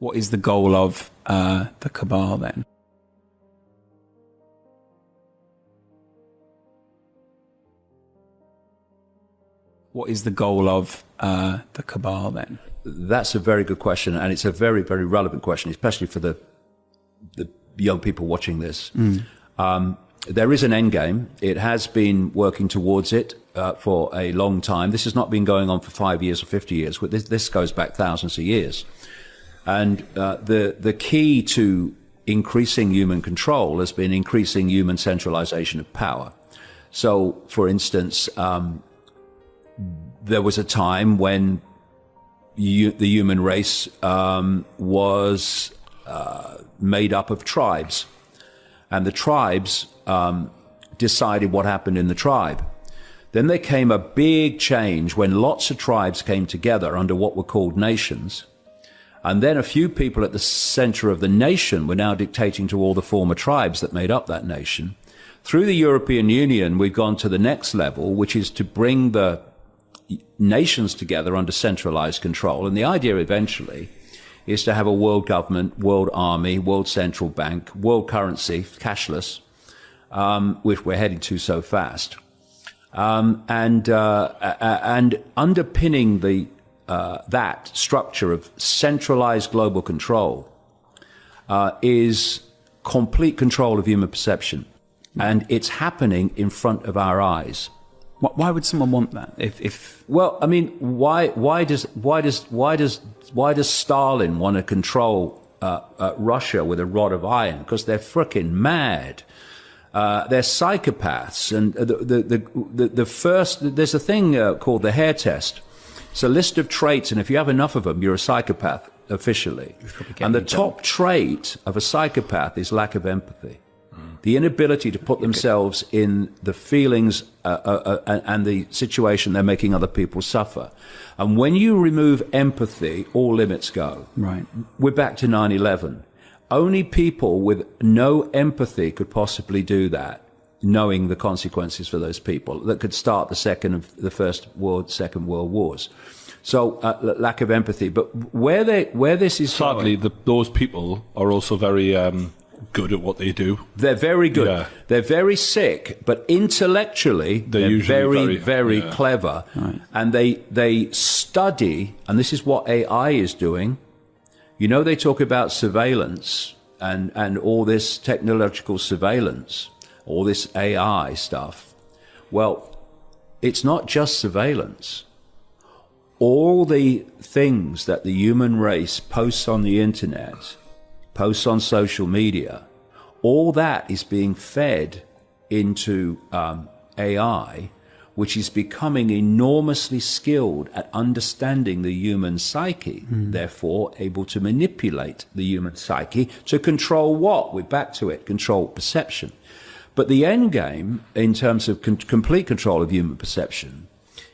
What is the goal of the cabal then? What is the goal of the cabal then? That's a very good question, and it's a very, very relevant question, especially for the young people watching this. There is an end game. It has been working towards it for a long time. This has not been going on for 5 years or 50 years. This goes back thousands of years. And the key to increasing human control has been increasing human centralization of power. So, for instance, there was a time when the human race was made up of tribes, and the tribes decided what happened in the tribe. Then there came a big change when lots of tribes came together under what were called nations, and then a few people at the center of the nation were now dictating to all the former tribes that made up that nation. Through the European Union, we've gone to the next level, which is to bring the nations together under centralized control. And the idea eventually is to have a world government, world army, world central bank, world currency, cashless, which we're heading to so fast. And underpinning that structure of centralized global control is complete control of human perception. And it's happening in front of our eyes. Why would someone want that? Well, I mean, why does Stalin want to control Russia with a rod of iron? Because they're frickin' mad. They're psychopaths. And there's a thing called the hair test. It's a list of traits, and if you have enough of them, you're a psychopath officially. And the top trait of a psychopath is lack of empathy. The inability to put themselves in the feelings and the situation they're making other people suffer. And when you remove empathy, all limits go. Right. We're back to 9/11. Only people with no empathy could possibly do that, knowing the consequences for those people, that could start the Second World Wars. So lack of empathy. But where this is sadly, those people are also very good at what they do. They're very good. Yeah. They're very sick, but intellectually they're very clever. Right. And they study, and this is what AI is doing. You know, they talk about surveillance and all this technological surveillance, all this AI stuff. Well, it's not just surveillance. All the things that the human race posts on the internet, posts on social media, all that is being fed into AI, which is becoming enormously skilled at understanding the human psyche, therefore able to manipulate the human psyche to control what? We're back to it, control perception. But the end game, in terms of complete control of human perception,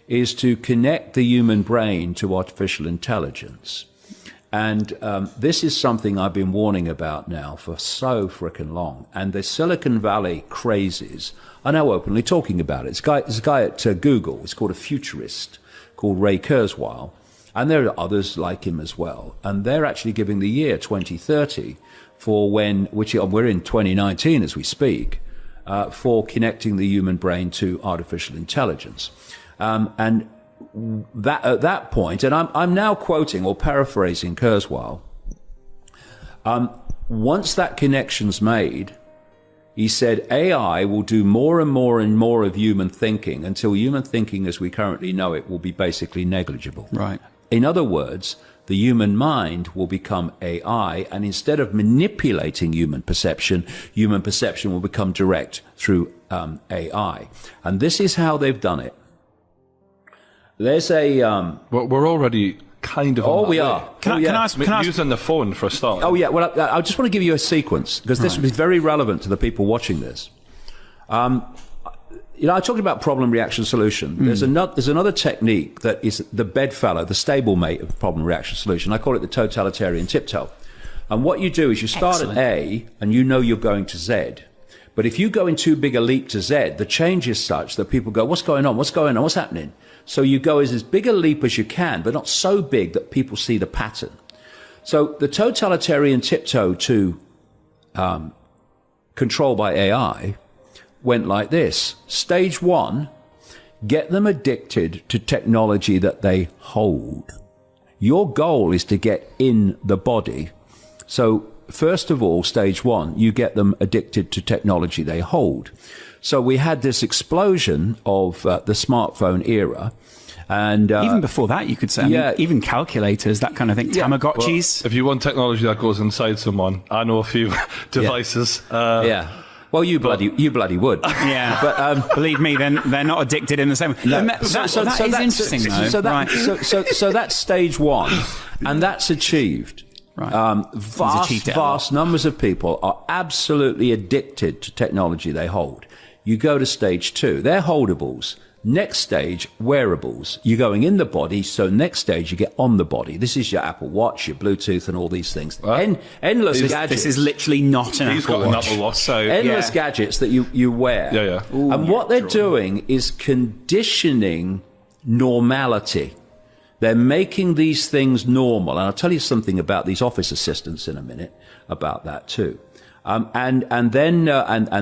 is to connect the human brain to artificial intelligence. And this is something I've been warning about now for so frickin' long. And the Silicon Valley crazes are now openly talking about it. There's a guy at Google, he's called a futurist, called Ray Kurzweil. And there are others like him as well. And they're actually giving the year 2030 for which we're in 2019 as we speak, for connecting the human brain to artificial intelligence. And that at that point, and I'm now quoting or paraphrasing Kurzweil, once that connection's made, he said AI will do more and more and more of human thinking until human thinking as we currently know it will be basically negligible. Right. In other words, the human mind will become AI, and instead of manipulating human perception will become direct through AI. And this is how they've done it. There's a We're already kind of. Oh, on we that are. way. Can I ask? Using the phone for a start. Oh, yeah. Well, I just want to give you a sequence because this will be very relevant to the people watching this. I talked about problem, reaction, solution. There's another technique that is the bedfellow, the stablemate of problem, reaction, solution. I call it the totalitarian tiptoe. And what you do is you start at A and you know you're going to Z. But if you go in too big a leap to Z, the change is such that people go, what's going on? What's going on? What's happening? So you go as big a leap as you can, but not so big that people see the pattern. So the totalitarian tiptoe to control by AI went like this. Stage 1, get them addicted to technology that they hold. Your goal is to get in the body. So first of all, stage 1, you get them addicted to technology they hold. So we had this explosion of the smartphone era. And even before that, you could say, I mean, even calculators, that kind of thing, Tamagotchis. Well, if you want technology that goes inside someone, I know a few devices. Well, you bloody would. Yeah, but believe me, they're not addicted in the same way. No. That is interesting, though. So that's stage 1, and that's achieved. Right. Vast numbers of people are absolutely addicted to technology they hold. You go to stage 2, they're holdables. Next stage, wearables. You're going in the body, so next stage you get on the body. This is your Apple Watch, your Bluetooth, and all these things. Endless gadgets. This is literally not an Apple Watch. An Apple Watch. So, endless gadgets that you wear. Yeah. Ooh, and what they're doing is conditioning normality. They're making these things normal. And I'll tell you something about these office assistants in a minute about that too. And then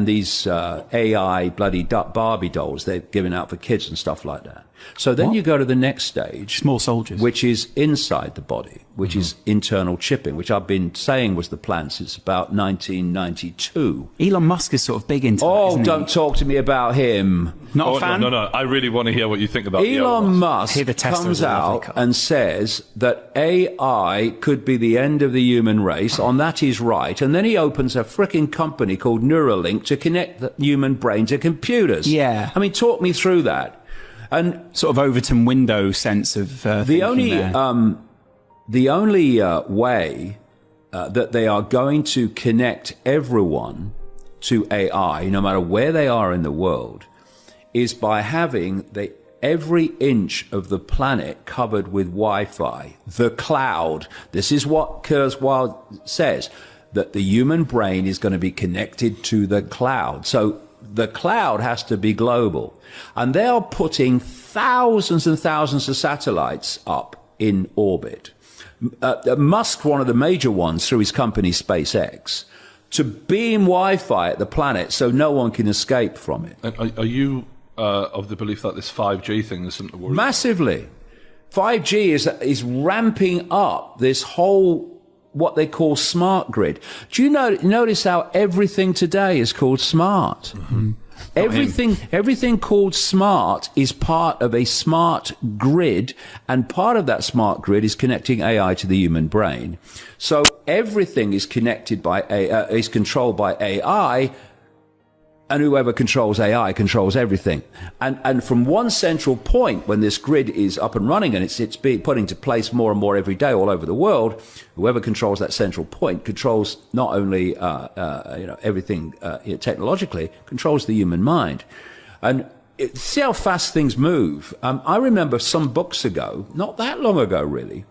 these AI bloody Barbie dolls they're giving out for kids and stuff like that. So then you go to the next stage, small soldiers, which is inside the body, which is internal chipping, which I've been saying was the plan since about 1992. Elon Musk is sort of big into that, Oh, isn't he? don't talk to me about him. Not a fan? No. I really want to hear what you think about Elon Musk Here the Tesla comes is a lovely out car. and says that AI could be the end of the human race. On that he's right. And then he opens a frickin' company called Neuralink to connect the human brain to computers. Yeah. I mean, talk me through that. And Sort of Overton window sense of the only way that they are going to connect everyone to AI, no matter where they are in the world, is by having every inch of the planet covered with Wi-Fi, the cloud. This is what Kurzweil says, that the human brain is going to be connected to the cloud. So the cloud has to be global. And they are putting thousands and thousands of satellites up in orbit. Musk, one of the major ones through his company SpaceX, to beam Wi-Fi at the planet so no one can escape from it. And are you of the belief that this 5G thing is something to worry about? Massively. 5G is ramping up this whole, what they call smart grid. Do you notice how everything today is called smart? Mm-hmm. Everything called smart is part of a smart grid, and part of that smart grid is connecting AI to the human brain. So everything is connected by is controlled by AI, and whoever controls AI controls everything. And from one central point, when this grid is up and running and it's being put into place more and more every day all over the world, whoever controls that central point controls not only everything technologically, controls the human mind. And see how fast things move. I remember some books ago, not that long ago really,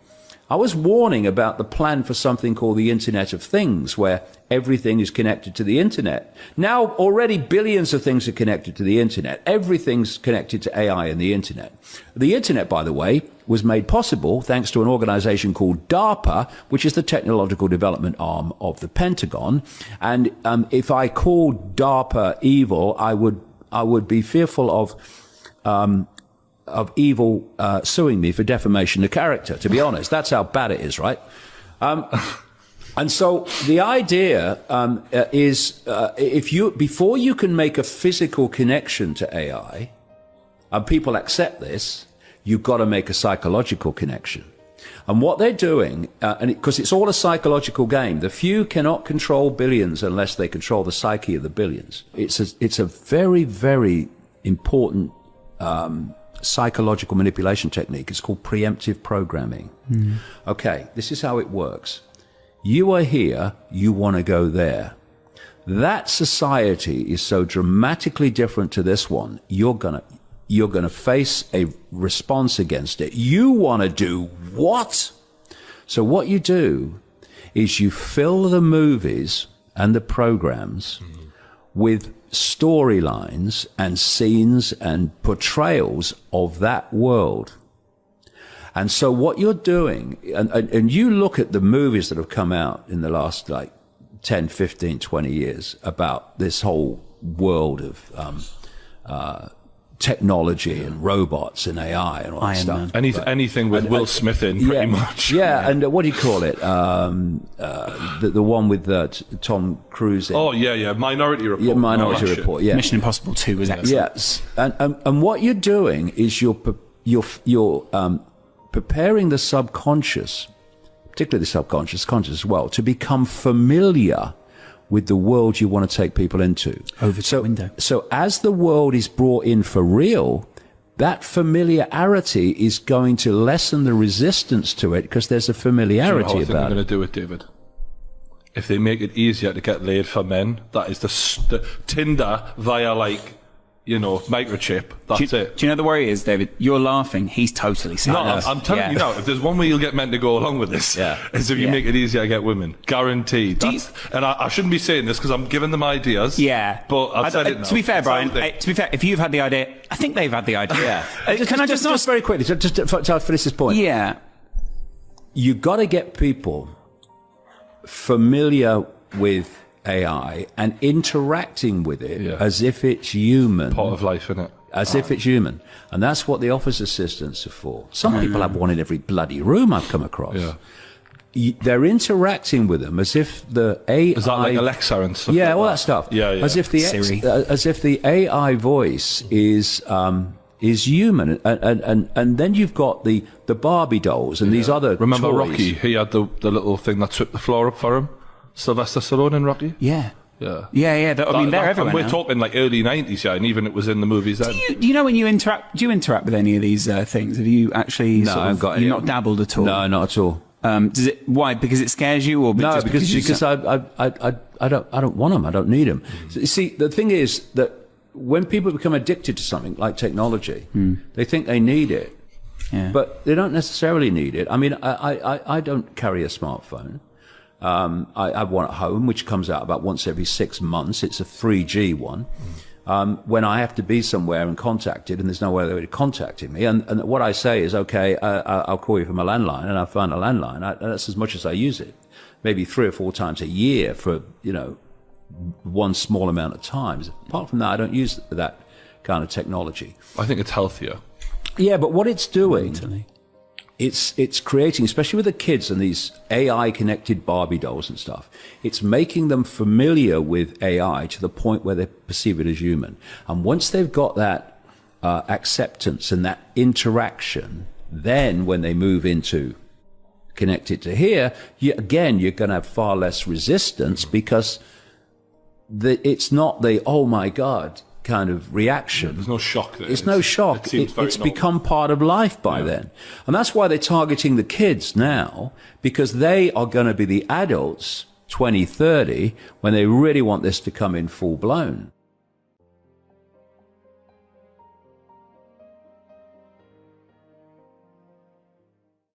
I was warning about the plan for something called the Internet of Things, where everything is connected to the Internet. Now, already billions of things are connected to the Internet. Everything's connected to AI and the Internet. The Internet, by the way, was made possible thanks to an organization called DARPA, which is the technological development arm of the Pentagon. And if I called DARPA evil, I would be fearful of evil suing me for defamation of character, to be honest. That's how bad it is, right? And so the idea is before you can make a physical connection to AI, and people accept this, you've got to make a psychological connection. And what they're doing, because it's all a psychological game, the few cannot control billions unless they control the psyche of the billions. It's a very, very important psychological manipulation technique. It's called preemptive programming. Okay, this is how it works. You are here, you want to go there. That society is so dramatically different to this one, you're gonna face a response against it. You want to do what? So what you do is you fill the movies and the programs with storylines and scenes and portrayals of that world. And so what you're doing, and you look at the movies that have come out in the last like 10, 15, 20 years about this whole world of technology and robots and AI and all that stuff. Anything with Will Smith in, pretty much. Yeah, and what do you call it? The one with Tom Cruise in. Oh, yeah, Minority Report. Yeah, Minority Report, yeah. Mission Impossible 2 was excellent. Yes, and what you're doing is you're preparing the subconscious, particularly the subconscious, conscious as well, to become familiar with the world you want to take people into. Over the window. So as the world is brought in for real, that familiarity is going to lessen the resistance to it because there's a familiarity about it. about They're going to do it, David. If they make it easier to get laid for men, that is the Tinder via microchip. That's it. Do you know the worry is, David? You're laughing. He's totally serious. No, I'm telling you now, if there's one way you'll get men to go along with this, is if you make it easier to get women. Guaranteed. And I shouldn't be saying this because I'm giving them ideas. Yeah. But I've said it now. To be fair, Brian, if you've had the idea, I think they've had the idea. Can I just very quickly, just to finish this point? Yeah. You got to get people familiar with AI and interacting with it as if it's human. Part of life, isn't it? As if it's human. And that's what the office assistants are for. Some people have one in every bloody room I've come across. Yeah. They're interacting with them as if the AI... Is that like Alexa and stuff? Yeah, all that stuff. Yeah. As if the AI voice is human, and then you've got the Barbie dolls and these other Remember toys. Rocky? He had the little thing that swept the floor up for him. Sylvester Stallone in Rocky. Yeah. Yeah. I mean, they're everywhere. And we're now. talking like early 90s, and even it was in the movies then. Do you know when you interact? Do you interact with any of these things? Have you actually? No, I haven't got any. You've not dabbled at all. No, not at all. Does it? Why? Because it scares you, or No, just because I don't want them. I don't need them. So, see, the thing is that when people become addicted to something like technology, they think they need it, but they don't necessarily need it. I mean, I don't carry a smartphone. I have one at home, which comes out about once every 6 months. It's a 3G one. When I have to be somewhere and contacted, and there's no way they're contacting me, and what I say is, okay, I'll call you from a landline, and I find a landline. That's as much as I use it, maybe 3 or 4 times a year for one small amount of times. Apart from that, I don't use that kind of technology. I think it's healthier. Yeah, but what it's doing, it's creating, especially with the kids and these AI-connected Barbie dolls and stuff, it's making them familiar with AI to the point where they perceive it as human. And once they've got that acceptance and that interaction, then when they move into connected to here, you're going to have far less resistance because it's not the, oh my God, kind of reaction. There's no shock there. It's no shock. It's become part of life by then. And that's why they're targeting the kids now, because they are going to be the adults 2030 when they really want this to come in full blown.